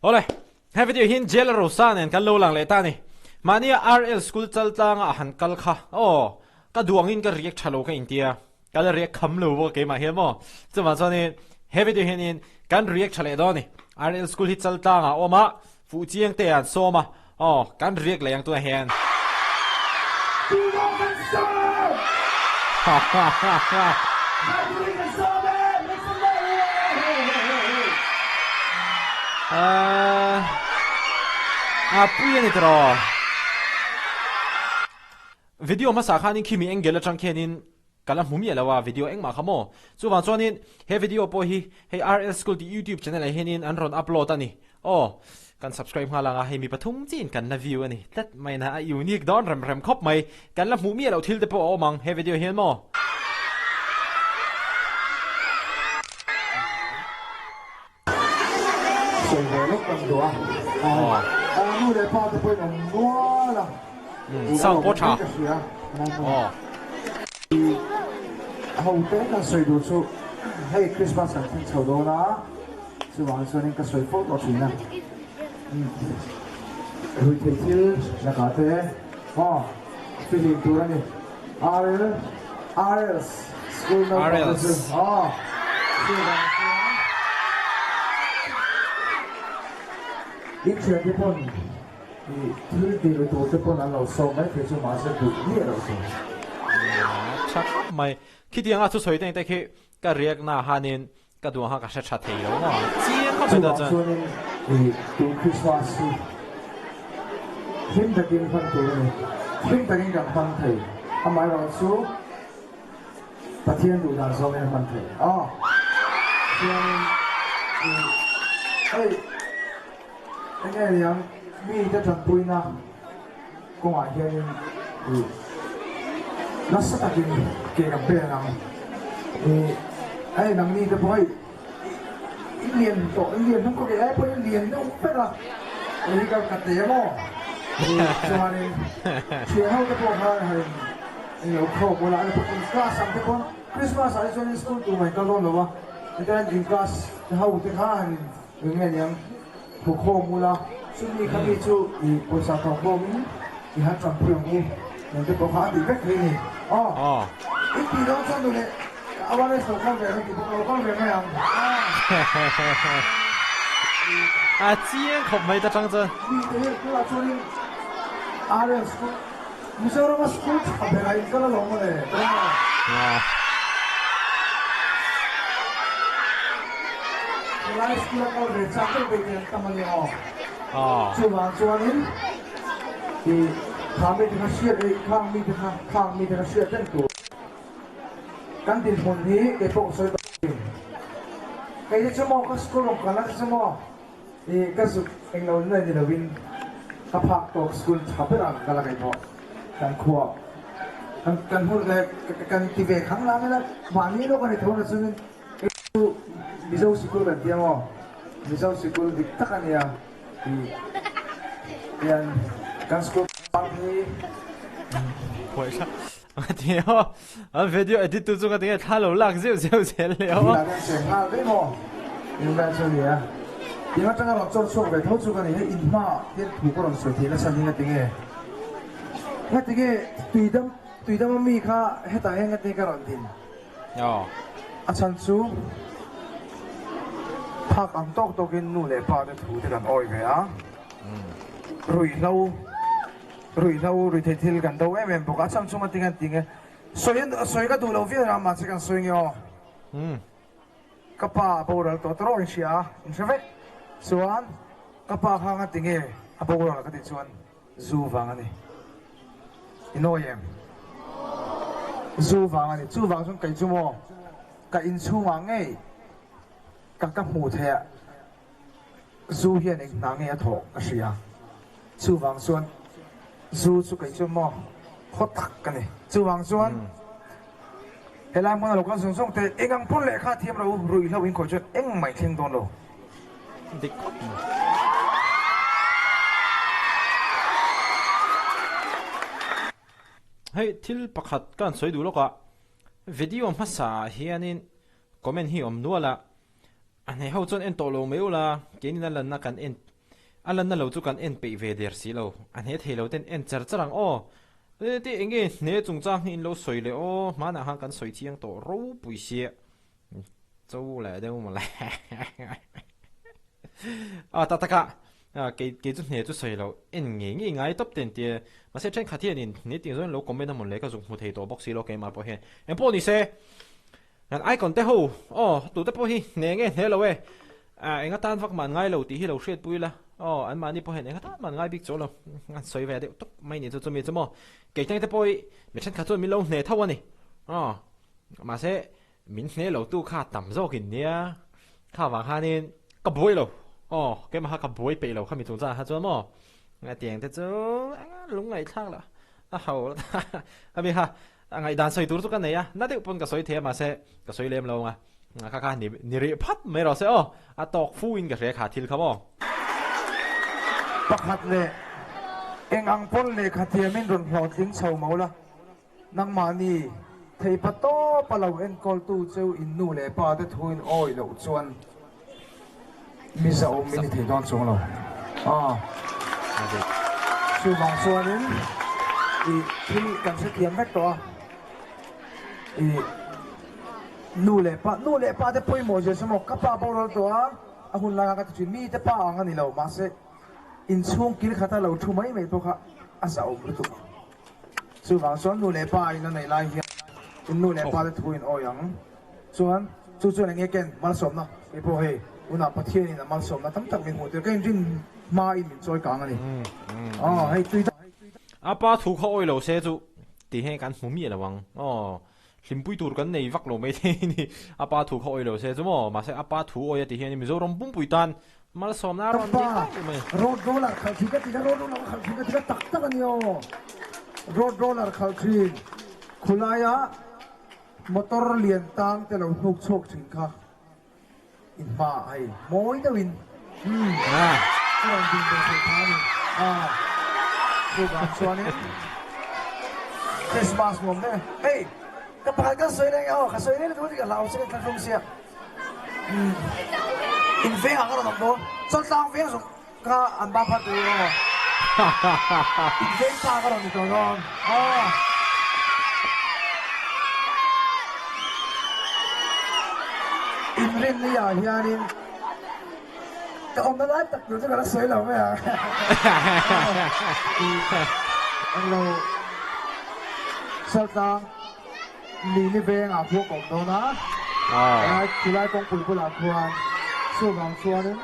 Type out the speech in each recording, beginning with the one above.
Ole, he video hin jail ro san en kan lo lang le ta ni. Mania RL school chal tang a han kal kha. Oh, ka duang in ka riek thalo ka intia. Ka le riek kham lo wo ke ma he mo. Chuma so ni he video hin in kan riek thale do ni. RL school hi chal tang a oma fu chiang te an so ma. Oh, kan riek le yang tu hen. Ha ha ha ha. Puya ni tro video ma sa khanin kimi engel atang khenin kala humi alawa video engma khamo chuwan chonin he video po hi he RL school di YouTube channel a henin an ron upload ani kan subscribe nga langa he mi pathum chin kan na view ani tat mai na unique don ram khop mai kan la humi alo thil te po omang he video hen mo nu để pha thì phải mua là sau bó trà hậu tết là sưởi đủ số hay Christmas sản phẩm sầu đó đó sự hoàn xuân nên cái sưởi phốt đó chuyện này rồi thì chứ là cả thế phi hình tuổi này RL school RL ít chuyện cái con thứ gì rồi tổ chức con ăn lẩu sâu mấy cái số mà sẽ đủ nhiều lẩu sâu chắc mày khi tiếng anh xuất hiện tại khi cái riêng na hanin cái đồ hàng cái sẽ chặt thấy rồi mà chỉ không phải là chân thì từ Christmas thêm đặc biệt phân tuổi này thêm đặc biệt phân thầy anh买lẩu số把天đủ đàn sâu lên phân thầy anh nghe rằng miจะทำปุยนะก็ว่าเฮียนี่นักสัตว์กินเกี่ยวกับเรื่องนั้นไอ้นังนี่จะพอยเรียนต่อเรียนทั้งก็ไอ้พอยเรียนนู่นเป็นละไอ้ก็กัดเตะมั้งส่วนนี้เชื่อเขาจะพอให้ไอ้เราเข้าโบราณพวกอินคลาสสัมผัสคนคริสต์มาสไอ้ส่วนนี้สกูลตัวใหม่ก็ร้อนหรอวะไอ้แต่อินคลาสเขาจะฆ่าอย่างเงี้ยยังผู้ข้อมูลซึ่งมีคำที่ชื่อบริษัทของผมที่หาจับเพื่อนกูอย่างที่ผมหาดีแค่นี้อีกทีน้องชอบดูเนี่ยเอาไว้ในส่วนข้างแบบนี้ผมเอาข้างแบบไม่เอาเจียงขบไม่ได้จังจังนี่คือเราช่วยRL school มิเชลล์มา school ทำอะไรก็แล้วลงมาเลยไลฟ์สกิลก็เรียนจากที่ไปเรียนทำอะไรส่วนนี้ที่ข้างมีที่เขาเชื่อเลยข้างมีที่เขาเชื่อเต็มตัวการติดคนนี้เด็กพวกสวยตัวใครจะชั่วโมงก็สกูลลงกันแล้วชั่วโมงก็สุดเองเราเนี่ยจะวินกับพักตัวสกูลทับไปรังกันละกันพอการขวบการพูดเลยการตีเวครั้งละไม่ละวันนี้เราก็ได้ทำนะซึ่งมิเซลสกูลแบบเดียวมิเซลสกูลดิทักกันเนี่ยเรียนการสกูลบางทีโอ้ยครับเดี๋ยววิดีโอeditตัวจุกเดี๋ยวถ้าเราลักเสียวแล้วเสียงมาได้หมดยังไงส่วนนี้ยังว่าจังเราจดช่วงไปทั้งจุกันนี่อินมาเรียนถูกกระโดดสุดที่แล้วฉันยังไงติงเฮ้ยติงตุยดำมันมีค่าเฮ้ยแต่ยังไงติงกระโดดดินอาจารย์ซูพักอันตกกินนู่นเลยพาจะถูที่กันอ้อยไปรุยเล่ารุยเที่ยวกันตัวเอ็มบอกอาจารย์ซูมาติงกันติงสวยก็ดูเราเวียนมาสิกันสวยเงี้ยกับป้าพูดเราตัวตรงเชียใช่ไหมส่วนกับป้าข้างกันติงอาพูดเราก็ติดส่วนซูฟังอันนี้อินโนเยมซูฟังอันนี้ซูฟังส่วนไก่จูโมกับอินซูวังไงกับหมูเทะซูเฮียนเองนางเงี้ยถกก็เสียซูฟังส่วนซูสุไก่จูโมโคตรตักกันนี่ซูฟังส่วนเฮลังมันเราก็ส่งแต่เองอังพุ่นเลยค่าเทียมเรารุยเราวิ่งขอจนเองไม่เที่ยงโดนเราเฮ้ยที่ประคัดการสวยดูแล้วก็วิดีโอภาษาเฮียนี่คอมเมนต์ที่ผมดูละ anh hay hậu chọn en tổ lô mấy là cái này là lần na cần en anh lần na lâu chú cần en bị về đẹp xí lâu anh hay thấy lâu tên en chở chở rằng ô thì anh nghe nè chúng ta in lâu soi lệ ô mà na hàng cần soi chiang tổ râu bùi xịa châu lại đâu mà lại ta cả cái chút này chút soi lâu en nghe nghe ngay top tiền tiền mà sẽ tranh khát tiền nên nè tiền rồi lâu comment một lấy cái dùng một thầy tổ bóc xí lâu cái mà bỏ hết em bỏ đi xe anh ai còn té hù tụi té bỏ hi nè nghe nè lâu anh ta tan vắc màn ngay lâu tí hi lâu xuyên bùi la anh mà đi bỏ hết anh ta màn ngay biết chỗ lâu anh soi về đấy tốt mấy này cho mình chứ mà cái thằng té bỏ mình tranh khát rồi mình lâu nè thâu anh này mà sẽ mình nè lâu tu khát tầm rồi kìa nè khát vàng hai nên cặp bối lâu cái mà cặp bối bị lâu khát mình chúng ta hát cho mà nghe tiếng thế chứ anh lúc này khác là hầu bây ha ngày đàn soi tour cái này nãy điều pun cái soi thế mà sẽ cái soi lem lâu kaka ni ri phat mai ro se atok fu in cái khá thil khamo pakhat le engang pon le khathia min ron hlo ting chho mola nang mani thei pato palo en kol tu cheu in nu le pa te thuin oi lo chuan mi sa om min thi don chung lo chu bang chuanin i thil kan se thiam vek to nu le pa te poi mo je samo kapa bawrol to a hun la ka chu mi te pa anga ni lo ma se in chung kil khata lo thu mai to kha asa om tu chu wang son nu le pa in nei lai hi in nu le pa te thu in oyang chuan chu nge ken mal som na e po he una pathien in mal som na tam tak min hu te ken jin ma in min choi kang ani hei tui apa thu kho oi lo se chu ti he kan mu mi la wang lim pui tur kan nei vak lo mai the ni apa thu kho oi lo se chu mo ma se apa thu oi ti he ni mizoram pum pui tan mal som na ron ni road roller khal thi ka ti road roller khal thi ka ti tak tak ani road roller khal thi khulaya motor lian tang te lo hnuk chok thin kha in ma ai moi da win ron din de se tha ni chu ga chuan ni Christmas mom de hey kapag ka soi na ka soi na tu ka lao se ka không sia in ve ang ron do so tang ve so ka an ba phat do in ve pa ka ron do ron in rin ni ya hianin ka om na tak yo ka soi lo me ang lo so tang ni ve nga phu kom do na thì lại công phu là quan số vàng số đấy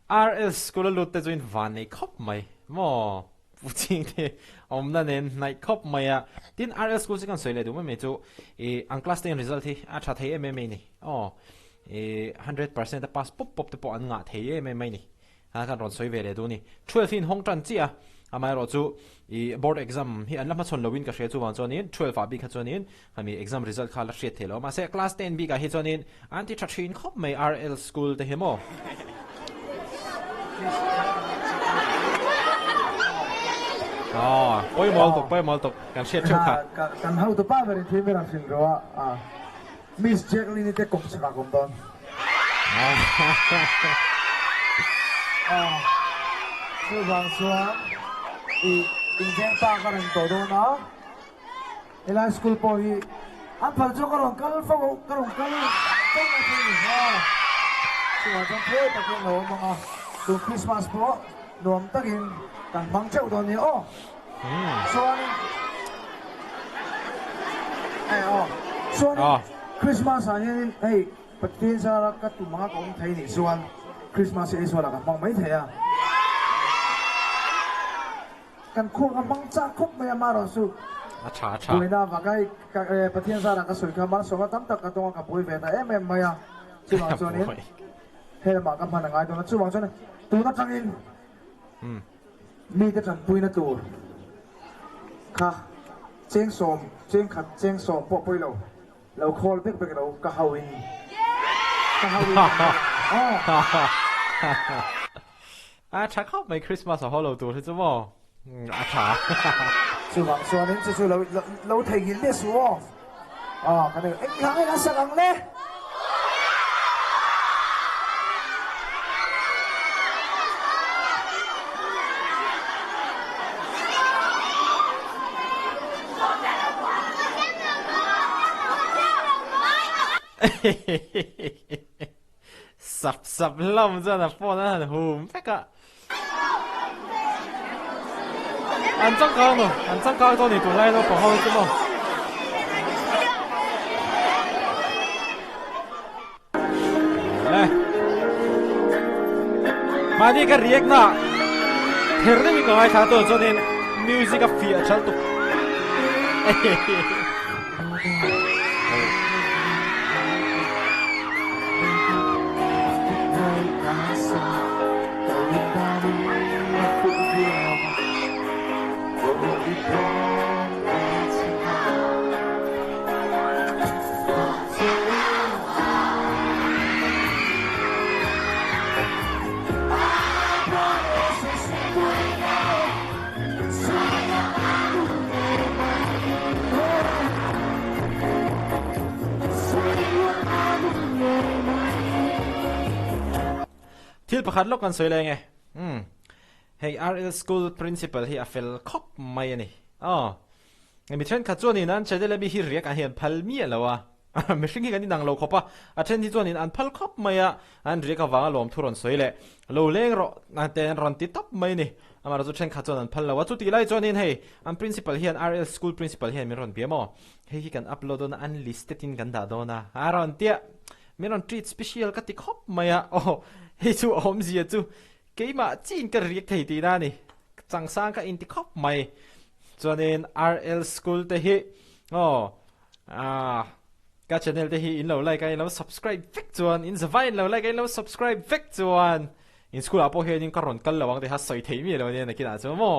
RS school lụt tới join van này khóc mày mò phụ chính thì ông đã nên này khóc mày tin RS school sẽ còn sửa lại đúng không mày chú ang class 10 result thì chắc thấy em này 100% pass pop pop tới bộ anh ngã thấy em này cái rồi sửa về lại đúng nè 12 in hong trần chi mai rồi chú board exam hi an lam chon lowin ka hre chu wan chonin 12 bi kha chonin hami exam result khala hre thelo ma se class 10 bi ka hi chonin anti thachin khop mai RL school te hemo poi mol tok kan hre theu kha kan hau to pa verin thim veran sin ro Miss Jacqueline te kom sa kom don so bang so in jeng pa ka rin todo na ila school po hi ang paljo ka ron kal na sini so jang po takin no mga to Christmas po noam takin kan bang chau don ni so Christmas ani hey patin sa ka tu mga kaum thai ni suan Christmas is wala ka pang mai thaya kan khu ka bang cha khop me ma ro su acha tu na va kai pathian sa ka soi ka ma so ka tam tak ka to ka poi ve ta em ma ya chu ma cho ni he ma ka ma na ngai to na chu ma cho ni tu na thang in mi ka chan pui na tu kha cheng som cheng khat cheng som po poi lo lo khol bek bek lo ka hawin acha khop mai Christmas a holo tu chu mo acha chu wang so nin chu lo thei gin le su cái này anh hang anh sang ang le sập lắm ra là phone nó hùm phách ạ anh chắc cao rồi anh chắc cao tôi thì tụi này nó còn hơn chứ mà đây mà đi cái riêng nè thế nên mình nói khá tôi cho nên music ở phía chân tụ Thil pakhat lok kan soi le nge hey RL school principal hi a fel khop mai ani mi then kha chuan in an chadela bi hi riak a hian phalmi alawa mi hring hi kan nang lo khopa a then hi chuan in an phal khop mai a an riak awanga lom thuron soi le lo leng ro na ten ron ti top mai ni amara chu then kha chuan an phal lawa chu ti lai chuan in hey an principal hian RL school principal hian mi ron biamo hei hi kan upload on an listed in kan da dona aron tia mi ron treat special ka ti khop mai a hei chu om zia chu keima chin ka riak thei ti na ni changsang ka in ti khop mai chuanin RL school te hi ka channel te hi in lo like ai lo subscribe vek chuan in zavai lo like ai lo subscribe vek chuan in school apo hian in karon kal lawang te ha soi thei mi lo ne na kina chu mo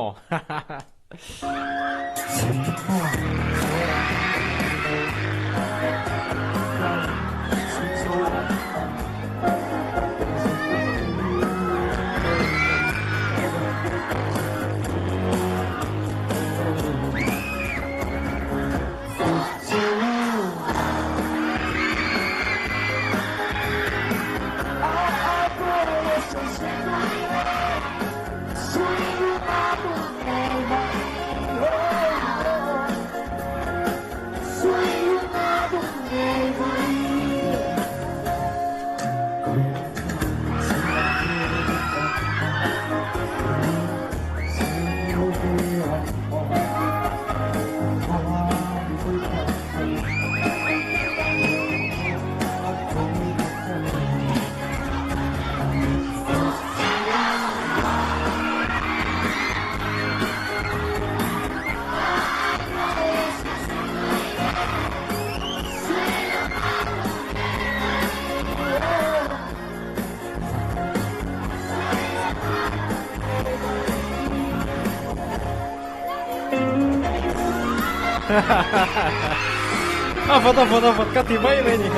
Foto kati mai ni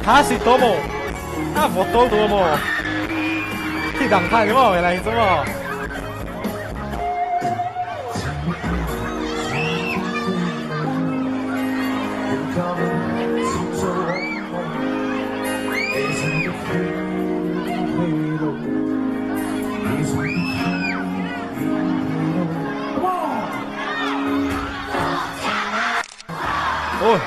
kasi tomo foto tomo ti dang thai mo lai zo mo ôi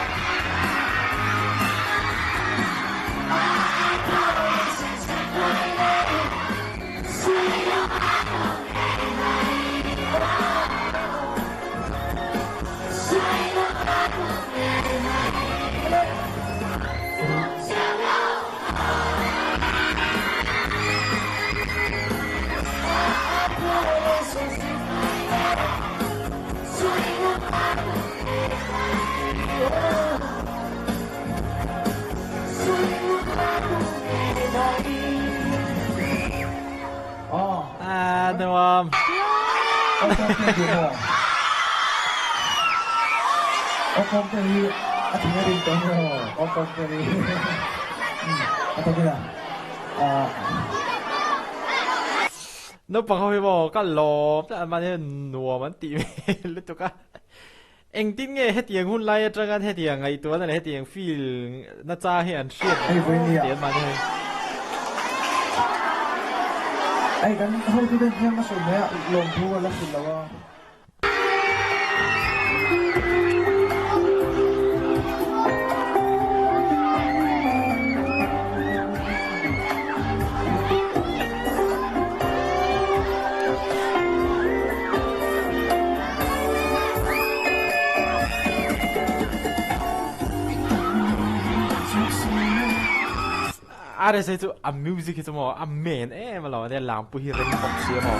đúng không? không thì anh nghe đi tới rồi không thì anh thấy là nó bằng hơi bỏ cái lò cái mà thế nùa mà tìm lúc đó anh tin nghe hết tiếng hun lai cho gan hết tiếng ngày tuổi này hết tiếng feel nó cha hiện shit tiếng mà thế ai kan hoi tu den yang masuk ya lom tu lah sulawa are say to a music is more a main ma lo de lang pu hi ren bok sia mo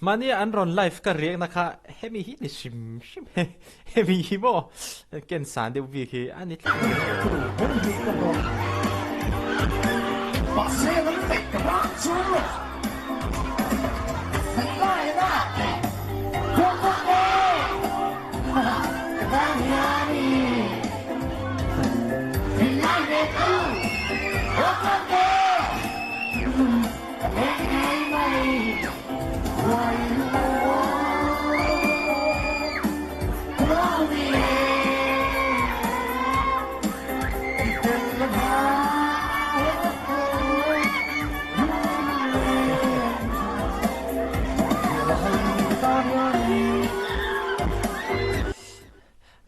มันนี่อันรอนไลฟ์ก็เรียกนะคะเฮมีฮินิชิมเฮมีฮิโมเกณฑ์สารเดวิคีอันนี้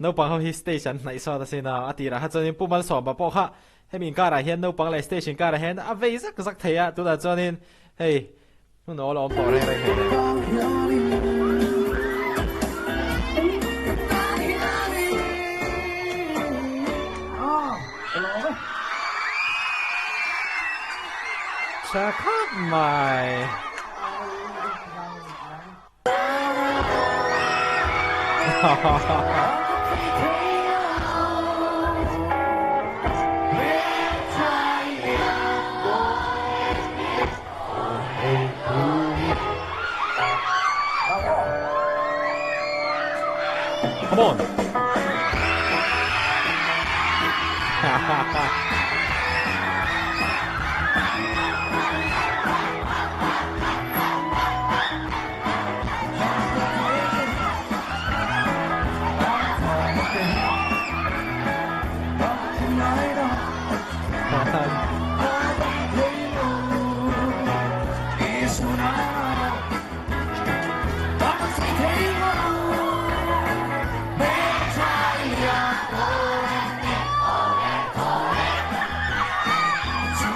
โนปังเขาฮิสเตชันในซอยตะเซนาอติระฮัจนินปุ่มมันสอบมาปอกฮะให้มีการอะไรเห็นโนปังไลสเตชันการอะไรเห็นอเวสักเทียตัวแต่จนินเฮ้ยนู่นเอาล้อมปอดอะไรเห็นชักขับใหม่ Come on.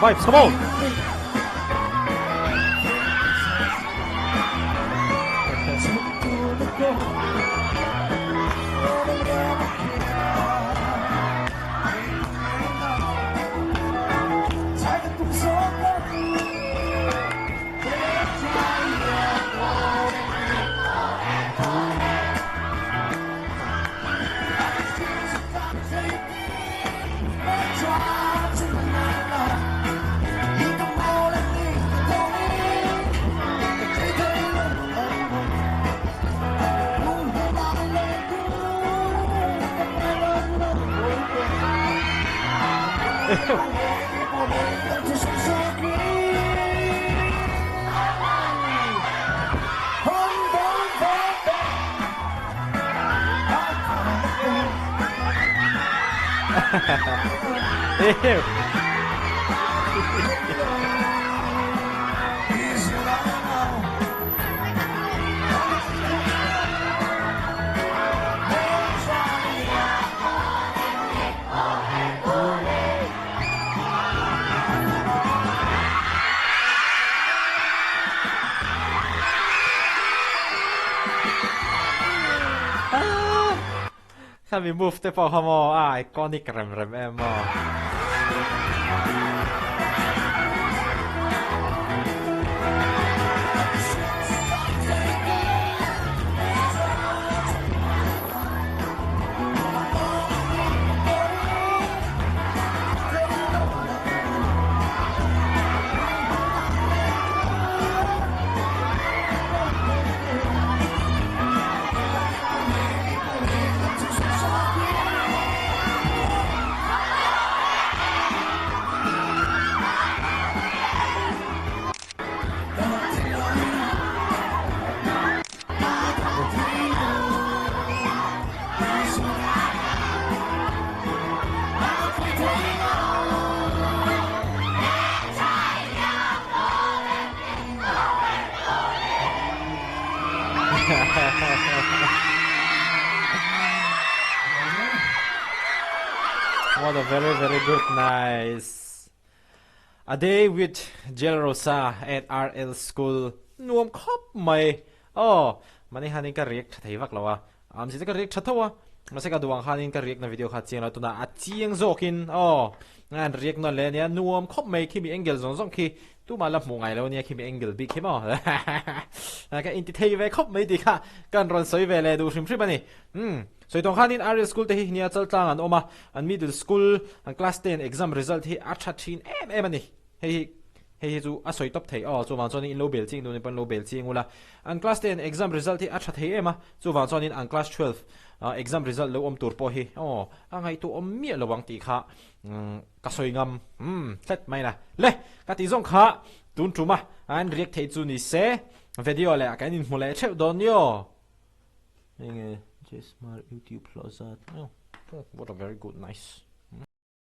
Vibes, come on! Ew. Kami move te po mo iconic rem mo. What a very good, nice. A day with Jel Rosa at RL School. Nuam khop mai. Oh, mani hanin ka react thei vak lawa. Si ka react thathawa. Mase ka duang hanin ka react na video kha chiang la tuna a chiang zokin. Oh, ngan react no le nia nuam khop mai khi mi angle zong zong khi tu ma la mu ngai lo nia khi mi angle bi khi mo. Ka inti thei ve khop mai di kha kan ron soi ve le du shrim shrim ani. So itong khanin RL School te hi nia chaltlang an oma an middle school an class 10 exam result hi achathin ani. Hei chu a soi top thei chu wang chuan in lo bel ching du ni pan lo bel ching ula an class 10 exam result hi a that thei ema chu wang chuan in an class 12 exam result lo om tur po hi angai tu om mi lo wang ti kha ka soi ngam tlet mai na le ka ti zong kha tun tuma an react thei chu ni se video le ka in mole cheu don yo Jesmar YouTube Plaza. Oh, what a very good, nice.